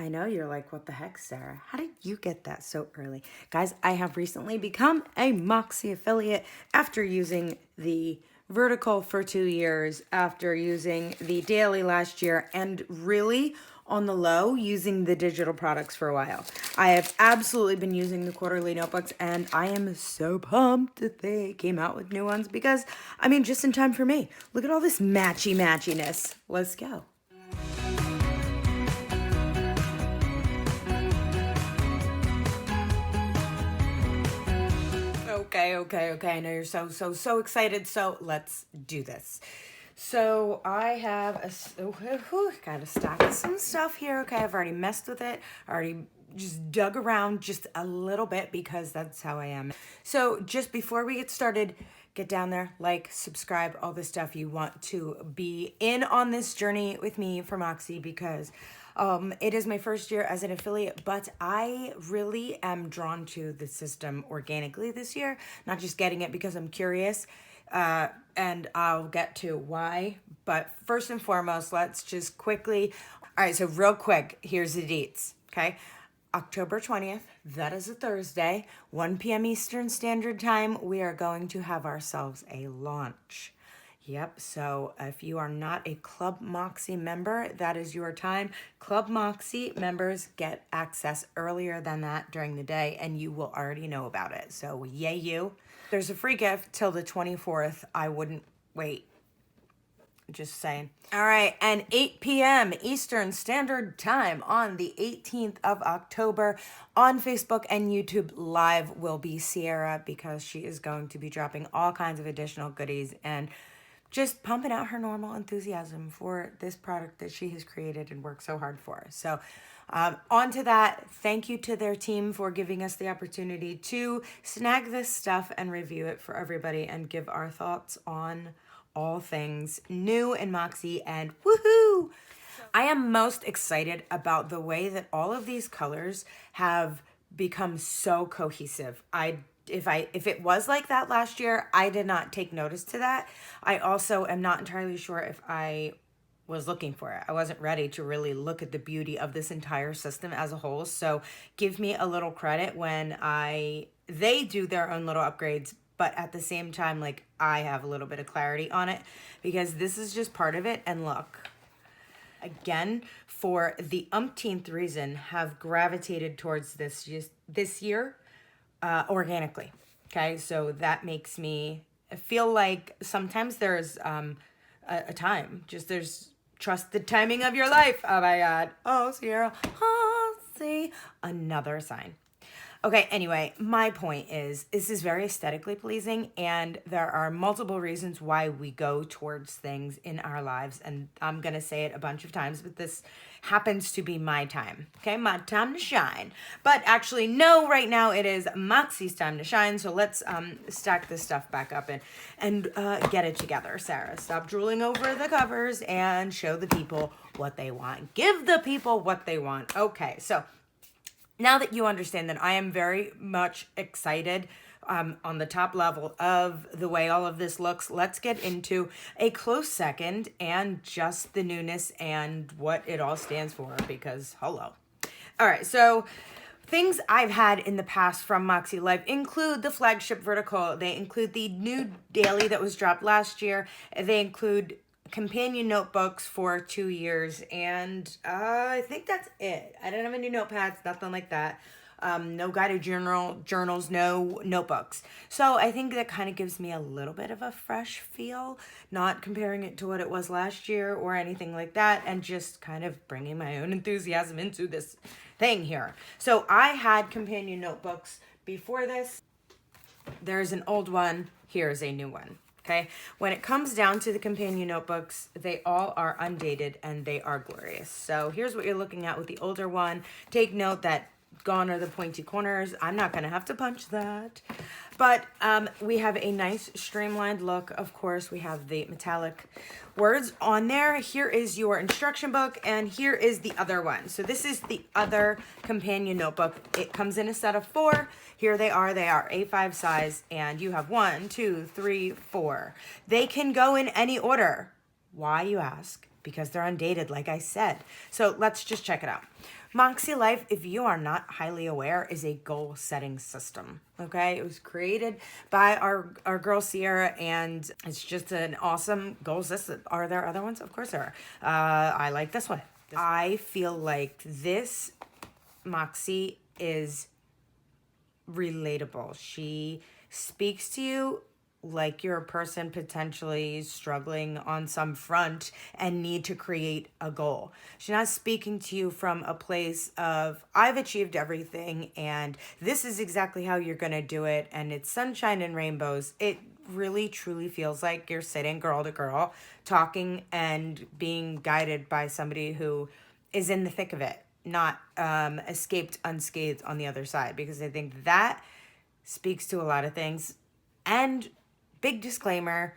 I know you're like, what the heck, Sarah? How did you get that so early? Guys, I have recently become a Moxie affiliate after using the vertical for 2 years, after using the daily last year, and really on the low using the digital products for a while. I have absolutely been using the quarterly notebooks, and I am so pumped that they came out with new ones because, I mean, just in time for me. Look at all this matchiness. Let's go. Okay. I know you're so excited. So let's do this. So I have got a stack of some stuff here. Okay, I've already messed with it. I already just dug around just a little bit because that's how I am. So just before we get started, get down there, like, subscribe, all the stuff you want to be in on this journey with me for Moxie because it is my first year as an affiliate, but I really am drawn to the system organically this year, not just getting it because I'm curious, and I'll get to why. But first and foremost, let's just quickly, all right, so real quick, here's the dates, okay? October 20th, that is a Thursday, 1 p.m. Eastern Standard Time, we are going to have ourselves a launch. Yep, so if you are not a Club Moxie member, that is your time. Club Moxie members get access earlier than that during the day, and you will already know about it. So yay you. There's a free gift till the 24th. I wouldn't wait. Just saying. All right, and 8 p.m. Eastern Standard Time on the 18th of October on Facebook and YouTube Live will be Sierra because she is going to be dropping all kinds of additional goodies and just pumping out her normal enthusiasm for this product that she has created and worked so hard for. So on to that. Thank you to their team for giving us the opportunity to snag this stuff and review it for everybody and give our thoughts on all things new in Moxie, and woohoo! I am most excited about the way that all of these colors have become so cohesive. If it was like that last year, I did not take notice to that. I also am not entirely sure if I was looking for it. I wasn't ready to really look at the beauty of this entire system as a whole. So give me a little credit when they do their own little upgrades, but at the same time, like, I have a little bit of clarity on it because this is just part of it. And look, again, for the umpteenth reason, have gravitated towards this year organically. Okay, so that makes me feel like sometimes there's a time, trust the timing of your life. Oh my God. Oh, Sierra. Oh, see, another sign. Okay, anyway, my point is this is very aesthetically pleasing, and there are multiple reasons why we go towards things in our lives, and I'm going to say it a bunch of times, but this happens to be my time, okay? My time to shine. But actually, no, right now it is Moxie's time to shine, so let's stack this stuff back up and get it together. Sarah, stop drooling over the covers and show the people what they want. Give the people what they want. Okay, so now that you understand that I am very much excited on the top level of the way all of this looks, let's get into a close second and just the newness and what it all stands for because hello. All right, so things I've had in the past from MakseLife include the flagship vertical. They include the new daily that was dropped last year. They include companion notebooks for 2 years, and I think that's it. I don't have any notepads, nothing like that. No guided journals, no notebooks. So I think that kind of gives me a little bit of a fresh feel, not comparing it to what it was last year or anything like that, and just kind of bringing my own enthusiasm into this thing here. So I had companion notebooks before this. There's an old one. Here's a new one. Okay, when it comes down to the companion notebooks, they all are undated and they are glorious. So here's what you're looking at with the older one. Take note that gone are the pointy corners. I'm not going to have to punch that. But we have a nice streamlined look. Of course, we have the metallic words on there. Here is your instruction book, and here is the other one. So this is the other companion notebook. It comes in a set of 4. Here they are. They are A5 size, and you have 1, 2, 3, 4. They can go in any order. Why, you ask? Because they're undated, like I said. So let's just check it out. MakseLife, if you are not highly aware, is a goal setting system. Okay, it was created by our girl Sierra, and it's just an awesome goal system. Are there other ones? Of course there are. I like this one. I feel like this Moxie is relatable. She speaks to you like you're a person potentially struggling on some front and need to create a goal. She's not speaking to you from a place of, I've achieved everything and this is exactly how you're going to do it and it's sunshine and rainbows. It really truly feels like you're sitting girl to girl talking and being guided by somebody who is in the thick of it, not escaped unscathed on the other side, because I think that speaks to a lot of things. And big disclaimer,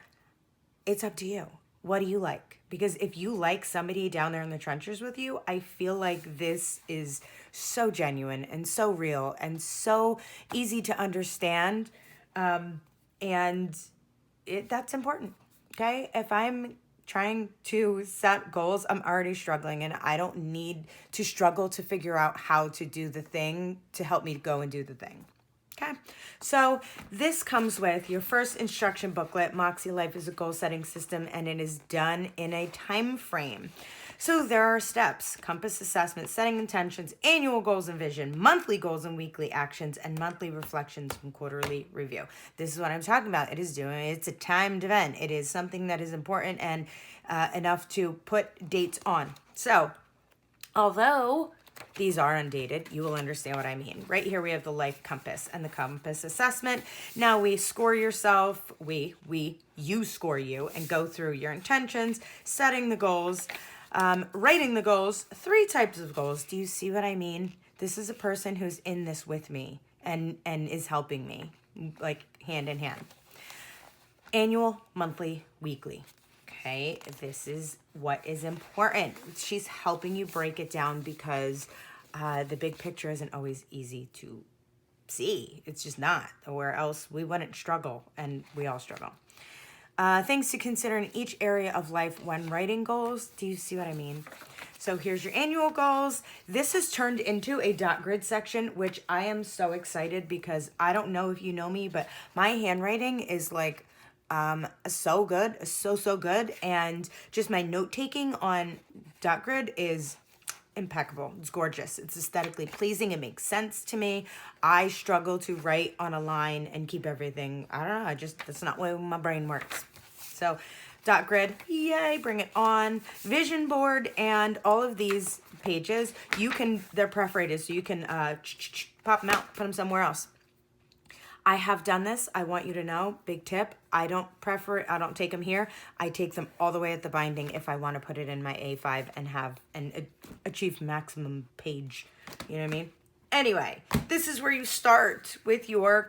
it's up to you. What do you like? Because if you like somebody down there in the trenches with you, I feel like this is so genuine and so real and so easy to understand. And that's important, okay? If I'm trying to set goals, I'm already struggling and I don't need to struggle to figure out how to do the thing to help me go and do the thing. Okay, so this comes with your first instruction booklet. MakseLife is a goal setting system and it is done in a time frame. So there are steps: compass assessment, setting intentions, annual goals and vision, monthly goals and weekly actions, and monthly reflections and quarterly review. This is what I'm talking about. It's a timed event. It is something that is important and enough to put dates on. So although these are undated, you will understand what I mean. Right here we have the life compass and the compass assessment. Now we score yourself, you score you and go through your intentions, setting the goals, writing the goals, 3 types of goals. Do you see what I mean? This is a person who's in this with me and is helping me, like hand in hand. Annual, monthly, weekly. Okay, this is what is important. She's helping you break it down because the big picture isn't always easy to see. It's just not, or else we wouldn't struggle, and we all struggle. Things to consider in each area of life when writing goals. Do you see what I mean? So here's your annual goals. This has turned into a dot grid section, which I am so excited because I don't know if you know me, but my handwriting is like so good, so good, and just my note taking on dot grid is impeccable. It's gorgeous. It's aesthetically pleasing. It makes sense to me. I struggle to write on a line and keep everything. I don't know. That's not the way my brain works. So dot grid, yay, bring it on. Vision board and all of these pages, they're perforated, so you can pop them out, put them somewhere else. I have done this. I want you to know, big tip, I don't take them here. I take them all the way at the binding if I want to put it in my A5 and have achieve maximum page. You know what I mean? Anyway, this is where you start with your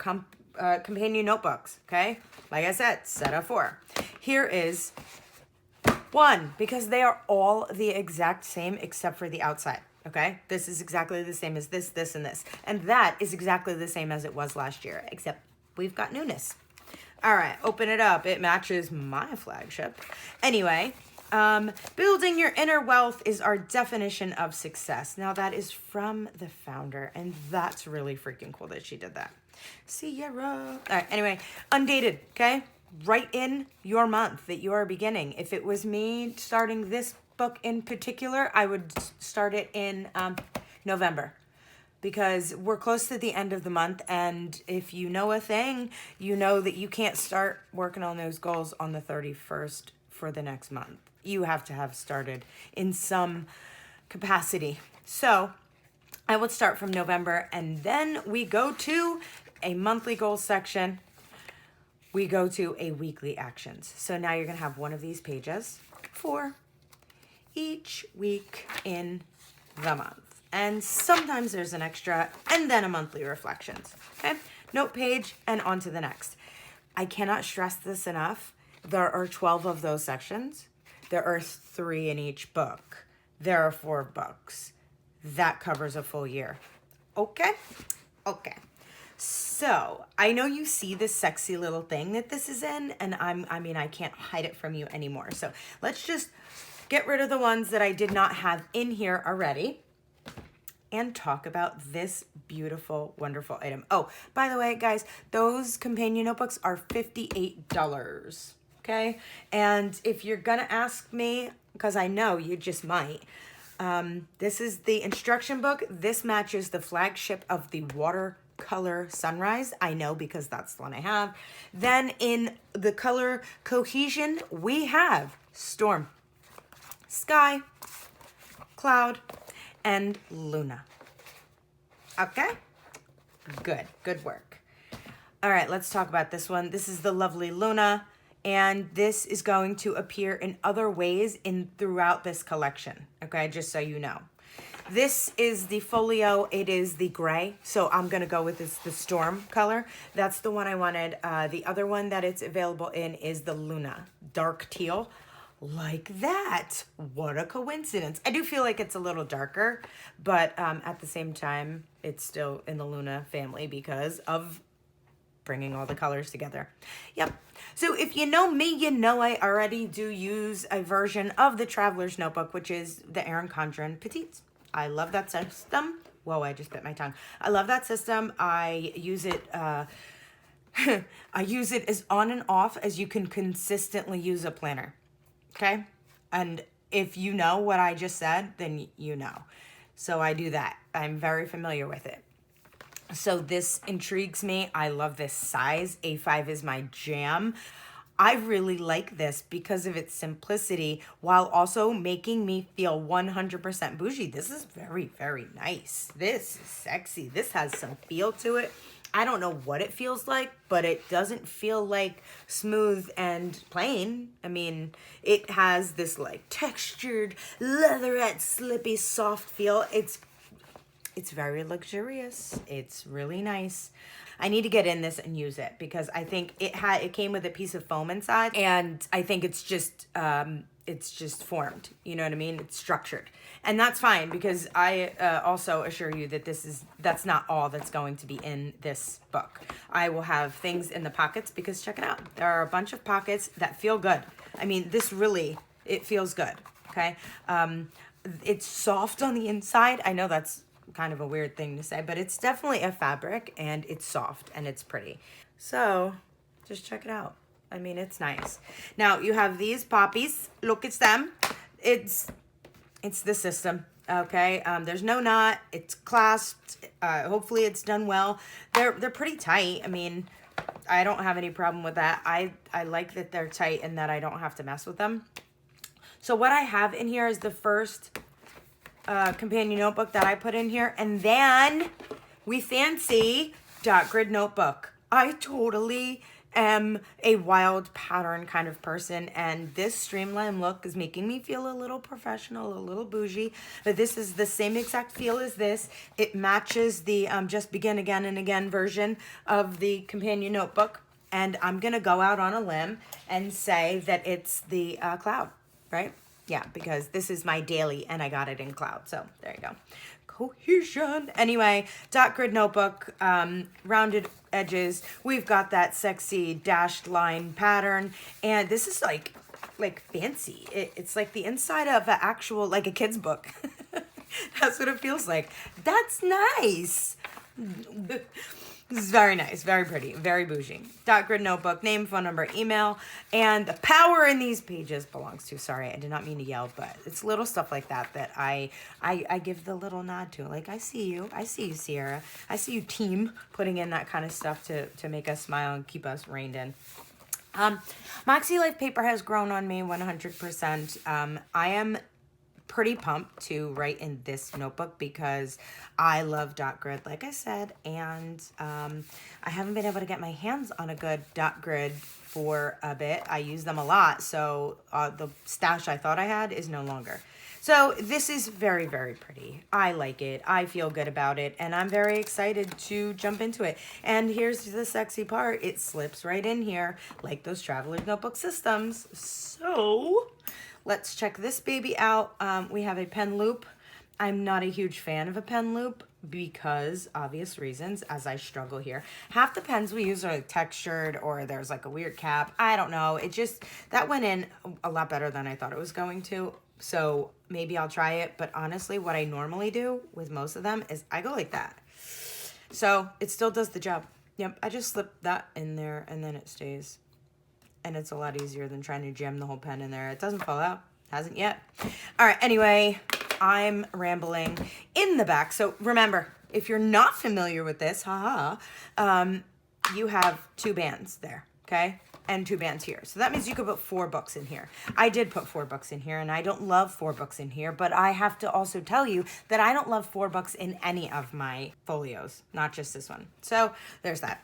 companion notebooks, okay? Like I said, set of 4. Here is 1, because they are all the exact same except for the outside. Okay, this is exactly the same as this, this, and this. And that is exactly the same as it was last year, except we've got newness. All right, open it up. It matches my flagship. Anyway, building your inner wealth is our definition of success. Now, that is from the founder, and that's really freaking cool that she did that. Sierra. All right, anyway, undated, okay? Write in your month that you are beginning. If it was me starting this book in particular, I would start it in November, because we're close to the end of the month, and if you know a thing, you know that you can't start working on those goals on the 31st for the next month. You have to have started in some capacity. So I would start from November, and then we go to a monthly goals section. We go to a weekly actions. So now you're gonna have one of these pages for each week in the month. And sometimes there's an extra and then a monthly reflections. Okay, note page and on to the next. I cannot stress this enough. There are 12 of those sections. There are 3 in each book. There are 4 books. That covers a full year. Okay? Okay. So I know you see this sexy little thing that this is in, and I can't hide it from you anymore. So let's just get rid of the ones that I did not have in here already. and talk about this beautiful, wonderful item. Oh, by the way, guys, those companion notebooks are $58, okay? And if you're gonna ask me, because I know you just might, this is the instruction book. This matches the flagship of the Watercolor Sunrise. I know because that's the one I have. Then in the color cohesion, we have Storm, Sky, Cloud, and Luna. Okay? Good work. All right, let's talk about this one. This is the lovely Luna, and this is going to appear in other ways throughout this collection, okay, just so you know. This is the folio. It is the gray, so I'm going to go with the Storm color. That's the one I wanted. The other one that it's available in is the Luna, dark teal. Like that. What a coincidence. I do feel like it's a little darker, but at the same time, it's still in the Luna family because of bringing all the colors together. Yep. So if you know me, you know I already do use a version of the Traveler's Notebook, which is the Erin Condren Petites. I love that system. Whoa, I just bit my tongue. I love that system. I use it, I use it as on and off as you can consistently use a planner. Okay? And if you know what I just said, then you know. So I do that. I'm very familiar with it. So this intrigues me. I love this size. A5 is my jam. I really like this because of its simplicity while also making me feel 100% bougie. This is very, very nice. This is sexy. This has some feel to it. I don't know what it feels like, but it doesn't feel like smooth and plain. I mean, it has this like textured, leatherette, slippy, soft feel. It's very luxurious. It's really nice. I need to get in this and use it because I think it came with a piece of foam inside, and I think it's just formed. You know what I mean? It's structured, and that's fine because I also assure you that that's not all that's going to be in this book. I will have things in the pockets because check it out. There are a bunch of pockets that feel good. I mean, this really, it feels good. Okay, it's soft on the inside. I know that's kind of a weird thing to say, but it's definitely a fabric and it's soft and it's pretty. So just check it out. I mean, it's nice. Now you have these poppies. Look at them. It's the system. Okay. There's no knot. It's clasped. Hopefully it's done well. They're pretty tight. I mean, I don't have any problem with that. I like that they're tight and that I don't have to mess with them. So what I have in here is the first companion notebook that I put in here, and then we fancy dot grid notebook. I totally am a wild pattern kind of person, and this streamlined look is making me feel a little professional, a little bougie, but this is the same exact feel as this. It matches the Just Begin Again and Again version of the companion notebook, and I'm gonna go out on a limb and say that it's the Cloud, right? Yeah, because this is my daily and I got it in Cloud. So there you go. Cohesion. Anyway, dot grid notebook, rounded edges. We've got that sexy dashed line pattern. And this is like fancy. It's like the inside of an actual, like a kid's book. That's what it feels like. That's nice. This is very nice, very pretty, very bougie. Dot grid notebook, name, phone number, email, and the power in these pages belongs to. Sorry, I did not mean to yell, but it's little stuff like that that I give the little nod to. Like, I see you, Sierra. I see you, team, putting in that kind of stuff to make us smile and keep us reined in. MakseLife paper has grown on me 100%. I am pretty pumped to write in this notebook because I love dot grid, like I said, and I haven't been able to get my hands on a good dot grid for a bit. I use them a lot, so the stash I thought I had is no longer. So this is very, very pretty. I like it. I feel good about it, and I'm very excited to jump into it. And here's the sexy part. It slips right in here like those Traveler's Notebook systems. So let's check this baby out. We have a pen loop. I'm not a huge fan of a pen loop because obvious reasons, as I struggle here. Half the pens we use are like textured or there's like a weird cap. I don't know. It just, that went in a lot better than I thought it was going to. So maybe I'll try it. But honestly, what I normally do with most of them is I go like that. So it still does the job. Yep, I just slip that in there and then it stays. And it's a lot easier than trying to jam the whole pen in there. It doesn't fall out. Hasn't yet. All right, anyway, I'm rambling in the back. So remember, if you're not familiar with this, you have 2 bands there, okay? And 2 bands here. So that means you could put 4 books in here. I did put 4 books in here, and I don't love 4 books in here, but I have to also tell you that I don't love 4 books in any of my folios, not just this one. So there's that.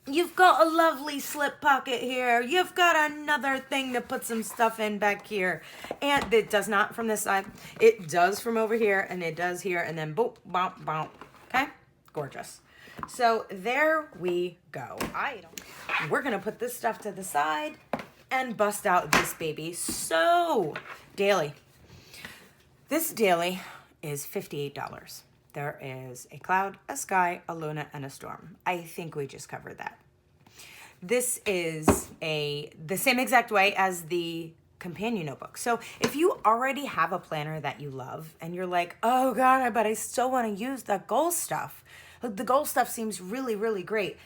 You've got a lovely slip pocket here. You've got another thing to put some stuff in back here. And it does not from this side. It does from over here, and it does here, and then boop, bump, bump. Okay? Gorgeous. So there we go. We're going to put this stuff to the side and bust out this baby. So, daily. This daily is $58. There is a cloud, a sky, a luna, and a storm. I think we just covered that. This is the same exact way as the companion notebook. So if you already have a planner that you love and you're like, oh God, but I still want to use the goal stuff. The goal stuff seems really, really great.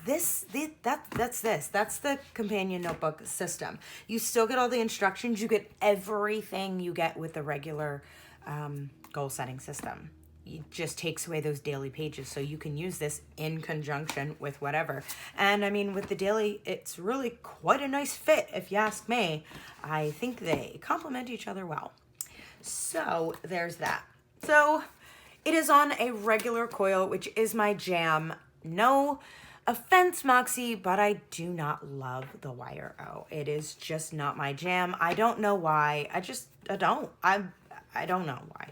That's the companion notebook system. You still get all the instructions. You get everything you get with the regular goal setting system. It just takes away those daily pages, so you can use this in conjunction with whatever. And I mean, with the daily, it's really quite a nice fit, if you ask me. I think they complement each other well. So there's that. So it is on a regular coil, which is my jam. No offense, Moxie, but I do not love the wire O. It is just not my jam. I don't know why. I don't. I don't know why.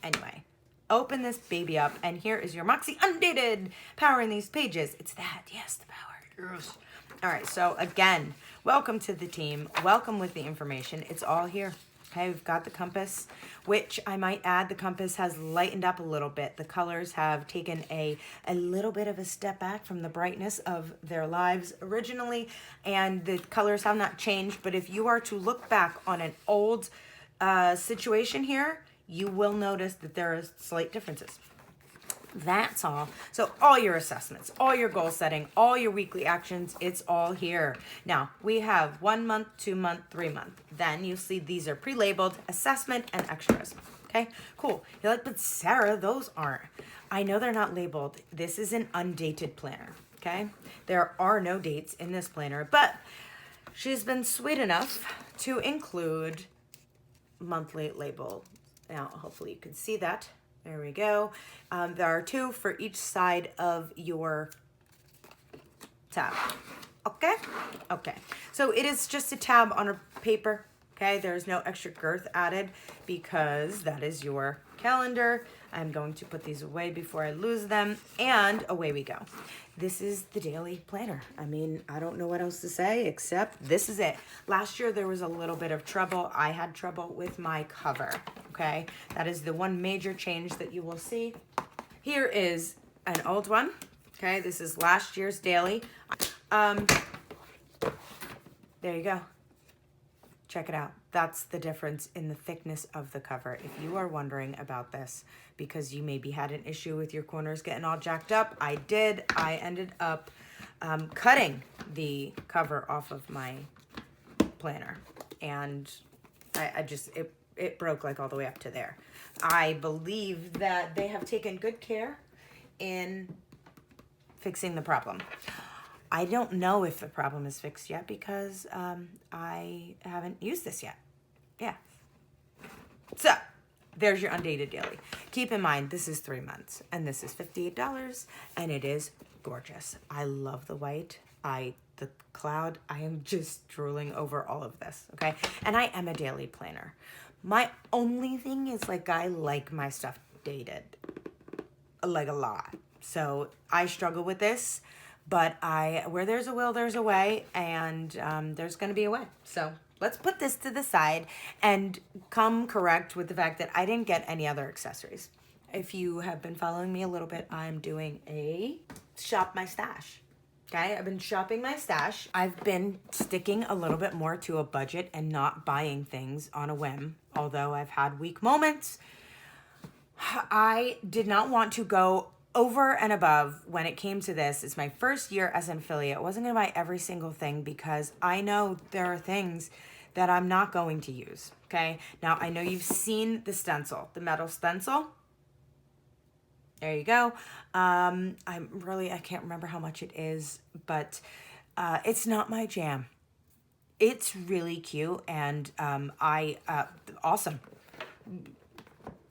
Anyway. Open this baby up, and here is your Moxie Undated powering these pages. It's that, yes, the power. Yes. All right, so again, welcome to the team. Welcome with the information. It's all here. Okay, we've got the compass, which I might add, the compass has lightened up a little bit. The colors have taken a little bit of a step back from the brightness of their lives originally, and the colors have not changed. But if you are to look back on an old situation here, you will notice that there are slight differences. That's all. So all your assessments, all your goal setting, all your weekly actions, it's all here. Now, we have 1 month, 2 month, 3 month. Then you see these are pre-labeled assessment and extras. Okay, cool. You're like, but Sarah, those aren't. I know they're not labeled. This is an undated planner. Okay, there are no dates in this planner, but she's been sweet enough to include monthly label. Now, hopefully you can see that. There we go. There are 2 for each side of your tab. Okay? Okay. So it is just a tab on a paper. Okay? There's no extra girth added because that is your calendar. I'm going to put these away before I lose them. And away we go. This is the daily planner. I mean, I don't know what else to say except this is it. Last year there was a little bit of trouble. I had trouble with my cover. Okay, that is the one major change that you will see. Here is an old one. Okay, this is last year's daily. There you go. Check it out. That's the difference in the thickness of the cover. If you are wondering about this because you maybe had an issue with your corners getting all jacked up, I did. I ended up cutting the cover off of my planner, and it broke like all the way up to there. I believe that they have taken good care in fixing the problem. I don't know if the problem is fixed yet because I haven't used this yet. Yeah. So there's your Undated Daily. Keep in mind, this is 3 months and this is $58 and it is gorgeous. I love the white. The cloud, I am just drooling over all of this, okay? And I am a daily planner. My only thing is, like, I like my stuff dated, like, a lot. So I struggle with this, but where there's a will, there's a way, and there's going to be a way. So let's put this to the side and come correct with the fact that I didn't get any other accessories. If you have been following me a little bit, I'm doing a Shop My Stash. Okay, I've been shopping my stash. I've been sticking a little bit more to a budget and not buying things on a whim, although I've had weak moments. I did not want to go over and above when it came to this. It's my first year as an affiliate. I wasn't going to buy every single thing because I know there are things that I'm not going to use, okay? Now, I know you've seen the stencil, the metal stencil. There you go. I can't remember how much it is, but it's not my jam. It's really cute and awesome.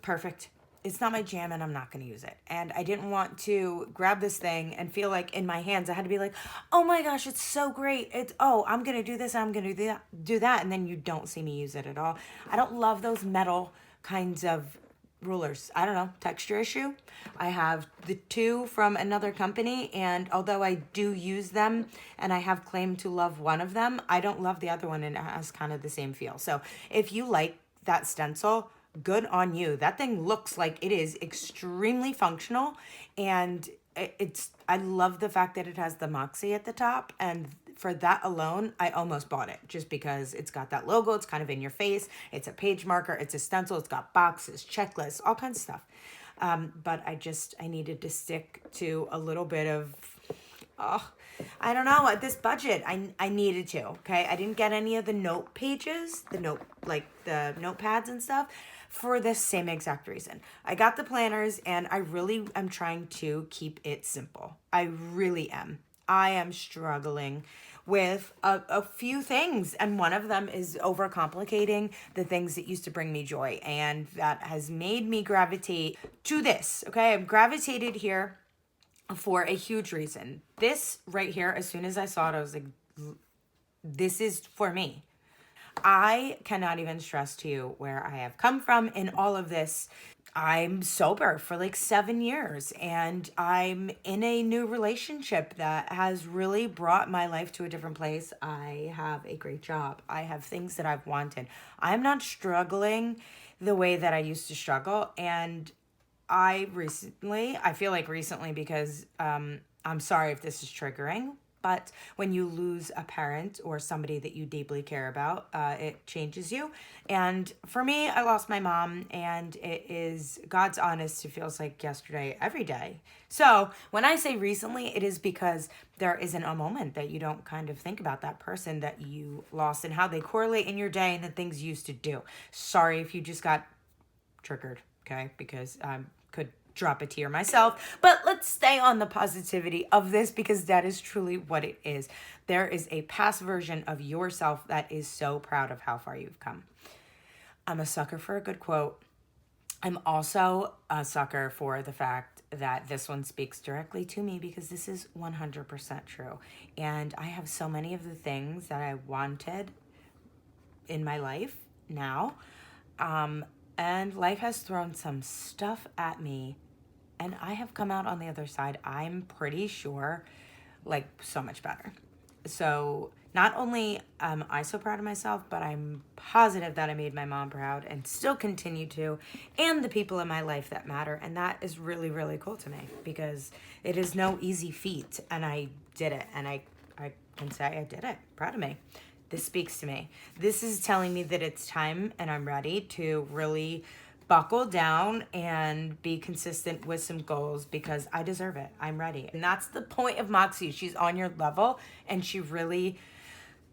Perfect. It's not my jam and I'm not going to use it. And I didn't want to grab this thing and feel like in my hands, I had to be like, oh my gosh, it's so great. I'm going to do this, I'm going to do that. And then you don't see me use it at all. I don't love those metal kinds of rulers. I don't know, texture issue. I have the two from another company, and although I do use them and I have claimed to love one of them, I don't love the other one, and it has kind of the same feel. So if you like that stencil, good on you. That thing looks like it is extremely functional, and I love the fact that it has the Moxie at the top, and for that alone, I almost bought it just because it's got that logo. It's kind of in your face. It's a page marker. It's a stencil. It's got boxes, checklists, all kinds of stuff. But I needed to stick to a little bit of, I don't know, at this budget, I needed to, okay? I didn't get any of the note pages, the notepads and stuff for this same exact reason. I got the planners and I really am trying to keep it simple. I really am. I am struggling with a few things, and one of them is overcomplicating the things that used to bring me joy, and that has made me gravitate to this, okay? I've gravitated here for a huge reason. This right here, as soon as I saw it, I was like, this is for me. I cannot even stress to you where I have come from in all of this. I'm sober for like 7 years, and I'm in a new relationship that has really brought my life to a different place. I have a great job. I have things that I've wanted. I'm not struggling the way that I used to struggle. And I feel like recently because I'm sorry if this is triggering, but when you lose a parent or somebody that you deeply care about, it changes you. And for me, I lost my mom, and it is, God's honest, it feels like yesterday, every day. So when I say recently, it is because there isn't a moment that you don't kind of think about that person that you lost and how they correlate in your day and the things you used to do. Sorry if you just got triggered, okay? Because I could drop a tear myself, but let's stay on the positivity of this because that is truly what it is. There is a past version of yourself that is so proud of how far you've come. I'm a sucker for a good quote. I'm also a sucker for the fact that this one speaks directly to me because this is 100% true. And I have so many of the things that I wanted in my life now. And life has thrown some stuff at me, and I have come out on the other side, I'm pretty sure, like, so much better. So not only am I so proud of myself, but I'm positive that I made my mom proud and still continue to, and the people in my life that matter. And that is really, really cool to me because it is no easy feat, and I did it, and I can say I did it. Proud of me. This speaks to me. This is telling me that it's time and I'm ready to really buckle down and be consistent with some goals because I deserve it. I'm ready. And that's the point of Moxie. She's on your level and she really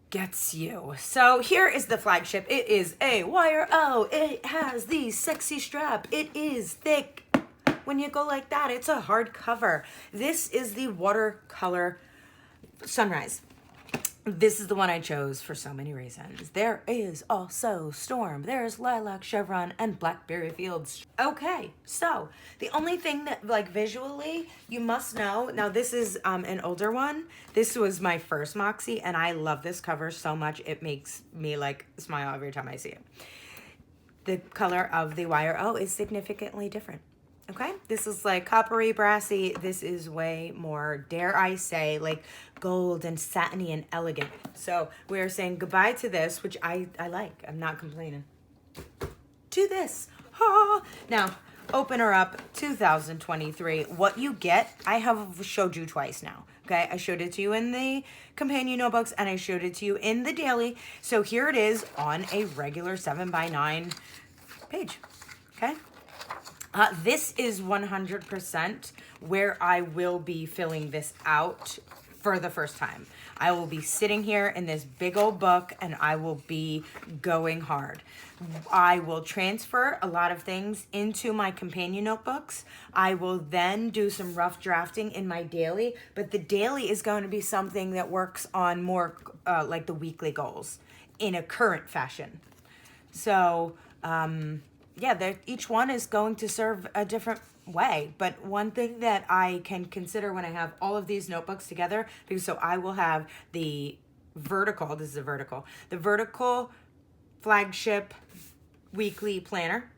gets you. So here is the flagship. It is a wire O. It has the sexy strap. It is thick. When you go like that, it's a hard cover. This is the Watercolor Sunrise. This is the one I chose for so many reasons. There is also Storm. There's Lilac Chevron and Blackberry Fields. Okay, so the only thing that, like, visually you must know, now this is an older one. This was my first Moxie, and I love this cover so much. It makes me, like, smile every time I see it. The color of the wire O is significantly different. Okay, this is like coppery, brassy. This is way more, dare I say, like gold and satiny and elegant. So we are saying goodbye to this, which I like. I'm not complaining. To this. Ah. Now, open her up, 2023. What you get, I have showed you twice now. Okay, I showed it to you in the companion notebooks and I showed it to you in the daily. So here it is on a regular 7x9 page. Okay, this is 100% where I will be filling this out for the first time. I will be sitting here in this big old book and I will be going hard. I will transfer a lot of things into my companion notebooks. I will then do some rough drafting in my daily, but the daily is going to be something that works on more like the weekly goals in a current fashion. So yeah, each one is going to serve a different way. But one thing that I can consider when I have all of these notebooks together, because so I will have the vertical, this is a vertical, the vertical flagship weekly planner.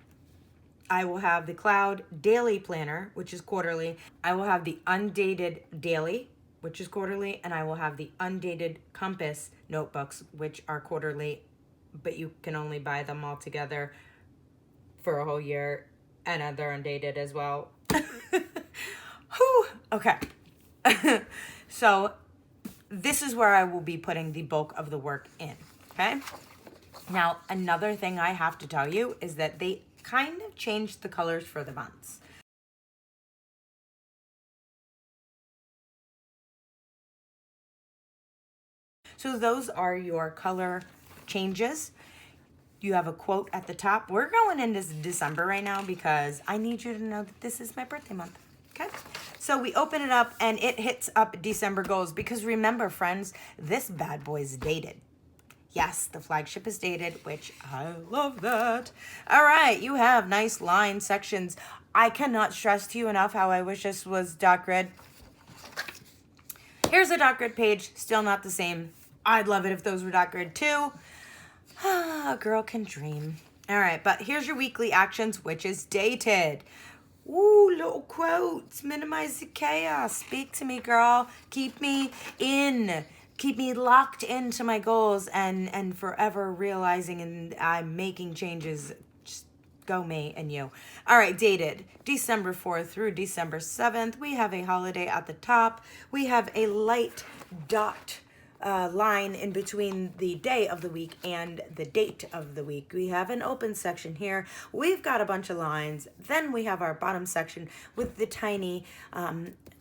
I will have the cloud daily planner, which is quarterly. I will have the undated daily, which is quarterly, and I will have the undated compass notebooks, which are quarterly, but you can only buy them all together for a whole year, and they're undated as well. Whew. Okay. So this is where I will be putting the bulk of the work in, okay? Now, another thing I have to tell you is that they kind of changed the colors for the months. So those are your color changes. You have a quote at the top. We're going into December right now because I need you to know that this is my birthday month. Okay, so we open it up and it hits up December goals because remember, friends, this bad boy is dated. Yes, the flagship is dated, which I love that. All right, you have nice line sections. I cannot stress to you enough how I wish this was dot grid. Here's a dot grid page, still not the same. I'd love it if those were dot grid too. A girl can dream. All right, but here's your weekly actions, which is dated. Ooh, little quotes. Minimize the chaos. Speak to me, girl. Keep me in. Keep me locked into my goals and forever realizing and I'm making changes. Just go me and you. All right, dated December 4th through December 7th. We have a holiday at the top. We have a light dot line in between the day of the week and the date of the week. We have an open section here. We've got a bunch of lines. Then we have our bottom section with the tiny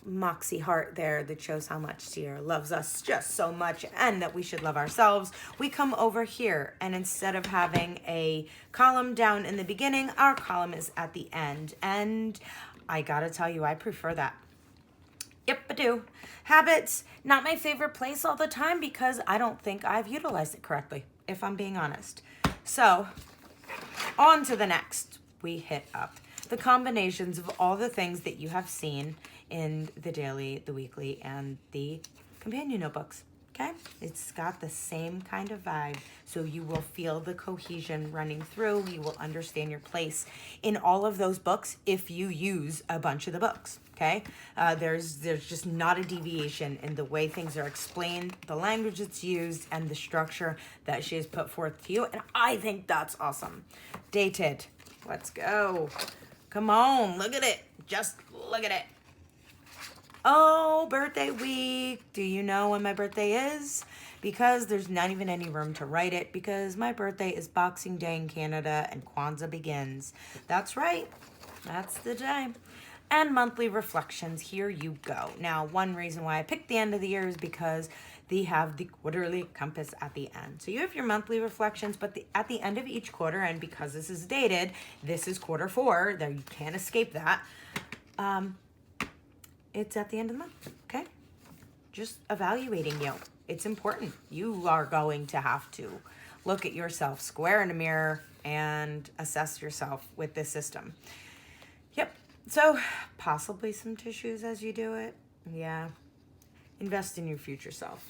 Moxie heart there that shows how much Sierra loves us just so much and that we should love ourselves. We come over here and instead of having a column down in the beginning, our column is at the end. And I gotta tell you, I prefer that. Yep, I do. Habits, not my favorite place all the time because I don't think I've utilized it correctly, if I'm being honest. So, on to the next. We hit up the combinations of all the things that you have seen in the daily, the weekly, and the companion notebooks. Okay? It's got the same kind of vibe, so you will feel the cohesion running through. You will understand your place in all of those books if you use a bunch of the books. Okay, there's just not a deviation in the way things are explained, the language that's used, and the structure that she has put forth to you. And I think that's awesome. Dated. Let's go. Come on, look at it. Just look at it. Oh, birthday week. Do you know when my birthday is? Because there's not even any room to write it because my birthday is Boxing Day in Canada and Kwanzaa begins. That's right. That's the day. And monthly reflections, here you go. Now, one reason why I picked the end of the year is because they have the quarterly compass at the end. So you have your monthly reflections, but at the end of each quarter, and because this is dated, this is quarter 4, there you can't escape that. It's at the end of the month, okay? Just evaluating you. It's important. You are going to have to look at yourself square in a mirror and assess yourself with this system. Yep. So, possibly some tissues as you do it. Yeah. Invest in your future self.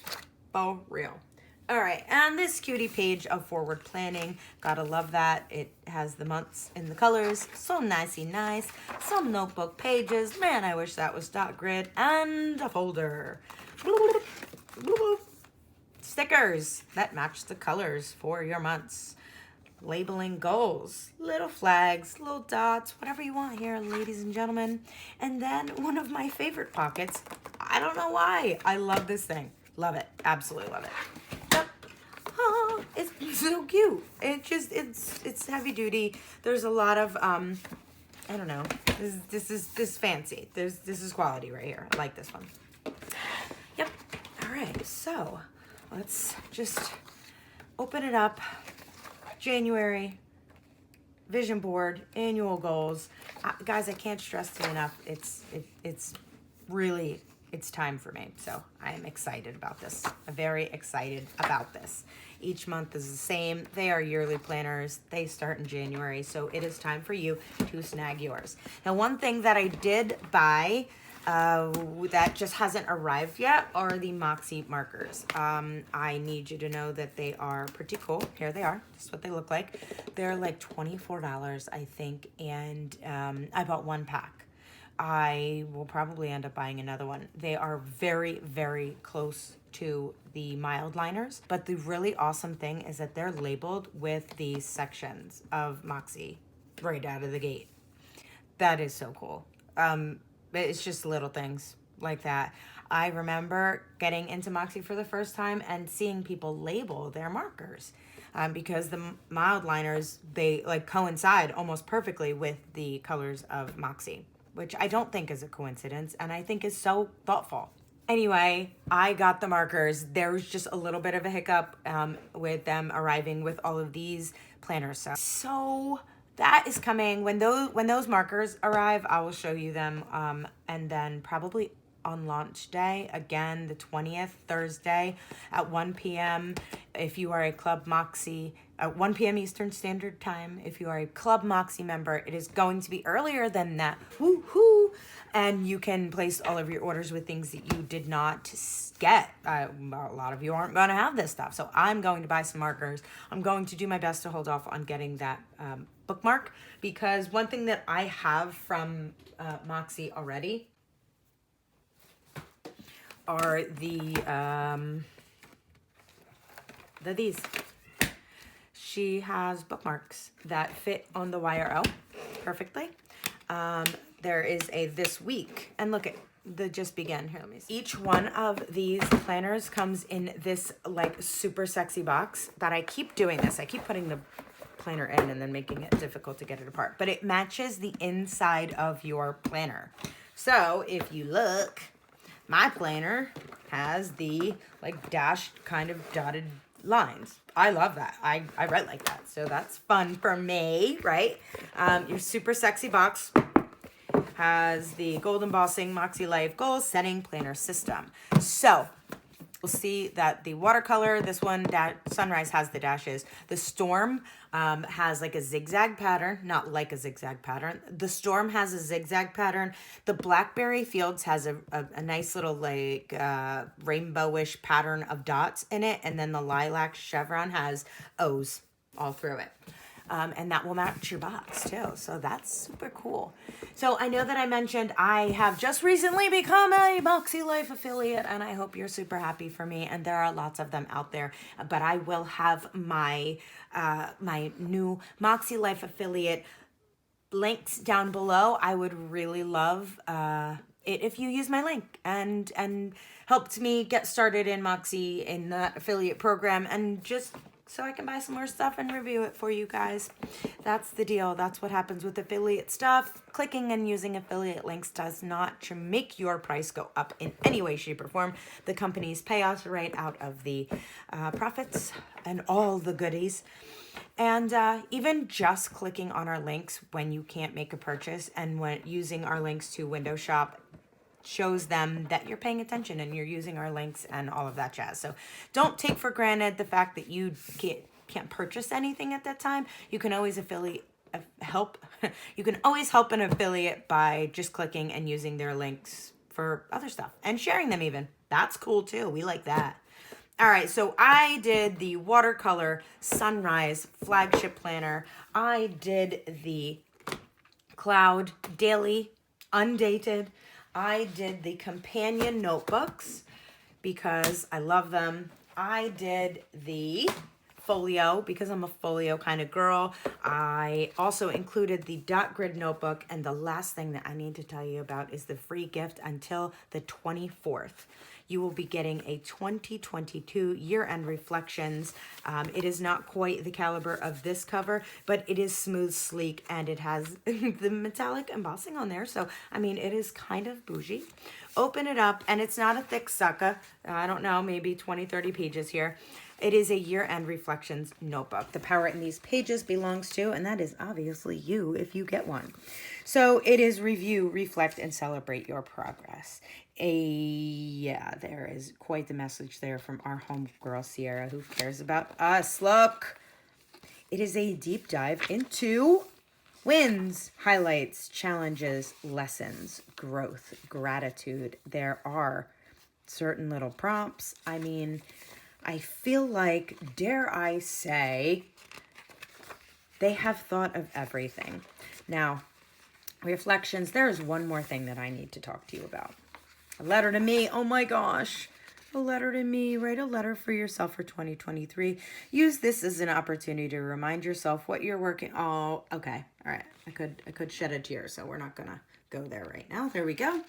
For real. All right, and this cutie page of forward planning. Gotta love that. It has the months in the colors. So nicey nice. Some notebook pages. Man, I wish that was dot grid. And a folder. Stickers that match the colors for your months. labeling goals, little flags, little dots, whatever you want here, ladies and gentlemen. And then one of my favorite pockets. I don't know why. I love this thing. Love it. Absolutely love it. Yep. Oh, it's so cute. It's heavy duty. There's a lot of I don't know. This is fancy. This is quality right here. I like this one. Yep. All right. So let's just open it up. January vision board, annual goals. Guys, I can't stress it enough. It's really, it's time for me. So I am excited about this. I'm very excited about this. Each month is the same. They are yearly planners. They start in January. So it is time for you to snag yours. Now, one thing that I did buy that just hasn't arrived yet are the Moxie Markers. I need you to know that they are pretty cool. Here they are. This is what they look like. They're like $24, I think, and I bought one pack. I will probably end up buying another one. They are very, very close to the mild liners, but the really awesome thing is that they're labeled with the sections of Moxie right out of the gate. That is so cool. It's just little things like that. I remember getting into Moxie for the first time and seeing people label their markers because the mild liners, they like coincide almost perfectly with the colors of Moxie, which I don't think is a coincidence and I think is so thoughtful. Anyway, I got the markers. There was just a little bit of a hiccup with them arriving with all of these planners. So that is coming. When those markers arrive, I will show you them. And then probably on launch day, again, the 20th, Thursday at 1 p.m. If you are a Club Moxie, at 1 p.m. Eastern Standard Time, if you are a Club Moxie member, it is going to be earlier than that. Woo-hoo! And you can place all of your orders with things that you did not get. A lot of you aren't going to have this stuff. So I'm going to buy some markers. I'm going to do my best to hold off on getting that bookmark, because one thing that I have from Moxie already are these. She has bookmarks that fit on the YRL perfectly. There is a this week, and look at the just begin. Here, let me see. Each one of these planners comes in this like super sexy box that I keep doing this. I keep putting the planner in and then making it difficult to get it apart, but it matches the inside of your planner. So if you look, my planner has the like dashed kind of dotted lines. I love that. I write like that. So that's fun for me, right? Your super sexy box has the gold embossing MakseLife goal setting planner system. So we'll see that the watercolor, this one, Sunrise, has the dashes. The Storm has like a zigzag pattern, not like a zigzag pattern. The Storm has a zigzag pattern. The Blackberry Fields has a nice little like rainbowish pattern of dots in it. And then the Lilac Chevron has O's all through it. And that will match your box too. So that's super cool. So I know that I mentioned I have just recently become a MakseLife affiliate, and I hope you're super happy for me. And there are lots of them out there, but I will have my my new MakseLife affiliate links down below. I would really love it if you use my link and helped me get started in Moxie in that affiliate program, and just so I can buy some more stuff and review it for you guys. That's the deal. That's what happens with affiliate stuff. Clicking and using affiliate links does not make your price go up in any way, shape, or form. The companies pay us right out of the profits and all the goodies. And even just clicking on our links when you can't make a purchase, and when using our links to window shop, shows them that you're paying attention and you're using our links and all of that jazz. So don't take for granted the fact that you can't purchase anything at that time. You can always help an affiliate by just clicking and using their links for other stuff and sharing them even. That's cool too. We like that. All right, so I did the Watercolor Sunrise flagship planner. I did the Cloud Daily Undated. I did the companion notebooks because I love them. I did the folio because I'm a folio kind of girl. I also included the dot grid notebook, and the last thing that I need to tell you about is the free gift until the 24th. You will be getting a 2022 year-end reflections. It is not quite the caliber of this cover, but it is smooth, sleek, and it has the metallic embossing on there. So, I mean, it is kind of bougie. Open it up, and it's not a thick sucker. I don't know, maybe 20, 30 pages here. It is a year-end reflections notebook. The power in these pages belongs to, and that is obviously you if you get one. So it is review, reflect, and celebrate your progress. Yeah, there is quite the message there from our homegirl Sierra, who cares about us. Look, it is a deep dive into wins, highlights, challenges, lessons, growth, gratitude. There are certain little prompts. I mean, I feel like, dare I say, they have thought of everything. Now, reflections, there is one more thing that I need to talk to you about. A letter to me. Oh my gosh. A letter to me. Write a letter for yourself for 2023. Use this as an opportunity to remind yourself what you're working. Oh, okay. All right. I could shed a tear, so we're not gonna go there right now. There we go.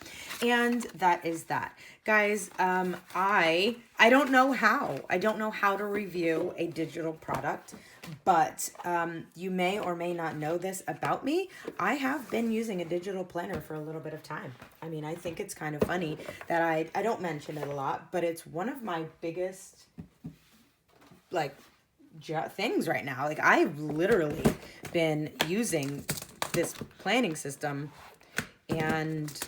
And that is that. Guys, I don't know how. I don't know how to review a digital product, but you may or may not know this about me. I have been using a digital planner for a little bit of time. I mean, I think it's kind of funny that I don't mention it a lot, but it's one of my biggest, like, things right now. Like, I've literally been using this planning system, and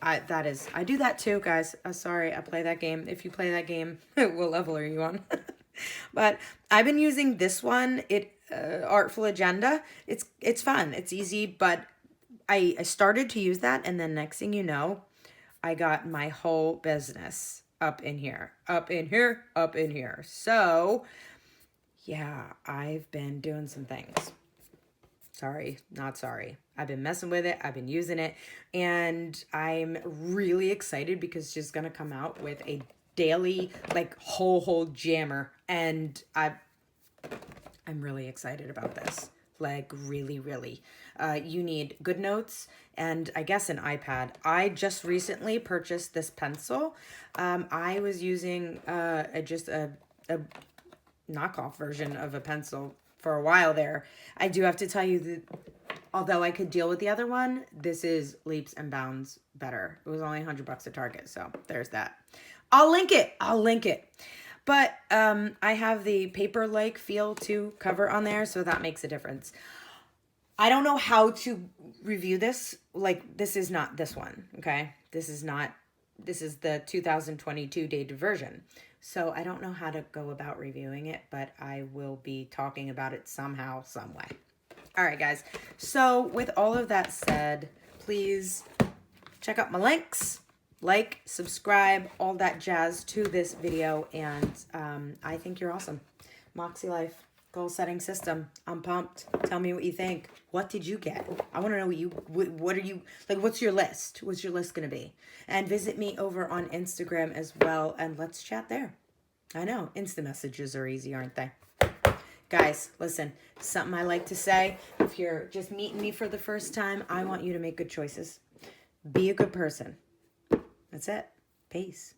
I do that too, guys. Sorry, I play that game. If you play that game, what level are you on? But I've been using this one, Artful Agenda. It's fun. It's easy, but I started to use that, and then next thing you know, I got my whole business up in here, up in here, up in here. So, yeah, I've been doing some things. Sorry, not sorry. I've been messing with it. I've been using it, and I'm really excited because she's going to come out with a daily, like, whole jammer, and I'm really excited about this. Like, really, really. You need good notes and I guess an iPad. I just recently purchased this pencil. I was using just a knockoff version of a pencil for a while there. I do have to tell you that although I could deal with the other one, this is leaps and bounds better. It was only $100 at Target, so there's that. I'll link it. But I have the paper-like feel to cover on there, so that makes a difference. I don't know how to review this. Like, this is not this one, okay? This is the 2022 dated version. So I don't know how to go about reviewing it, but I will be talking about it somehow, some way. All right, guys. So with all of that said, please check out my links, like, subscribe, all that jazz to this video. And I think you're awesome. MakseLife goal setting system. I'm pumped. Tell me what you think. What did you get? I want to know what are you, like, what's your list? What's your list going to be? And visit me over on Instagram as well, and let's chat there. I know, instant messages are easy, aren't they? Guys, listen, something I like to say, if you're just meeting me for the first time, I want you to make good choices. Be a good person. That's it. Peace.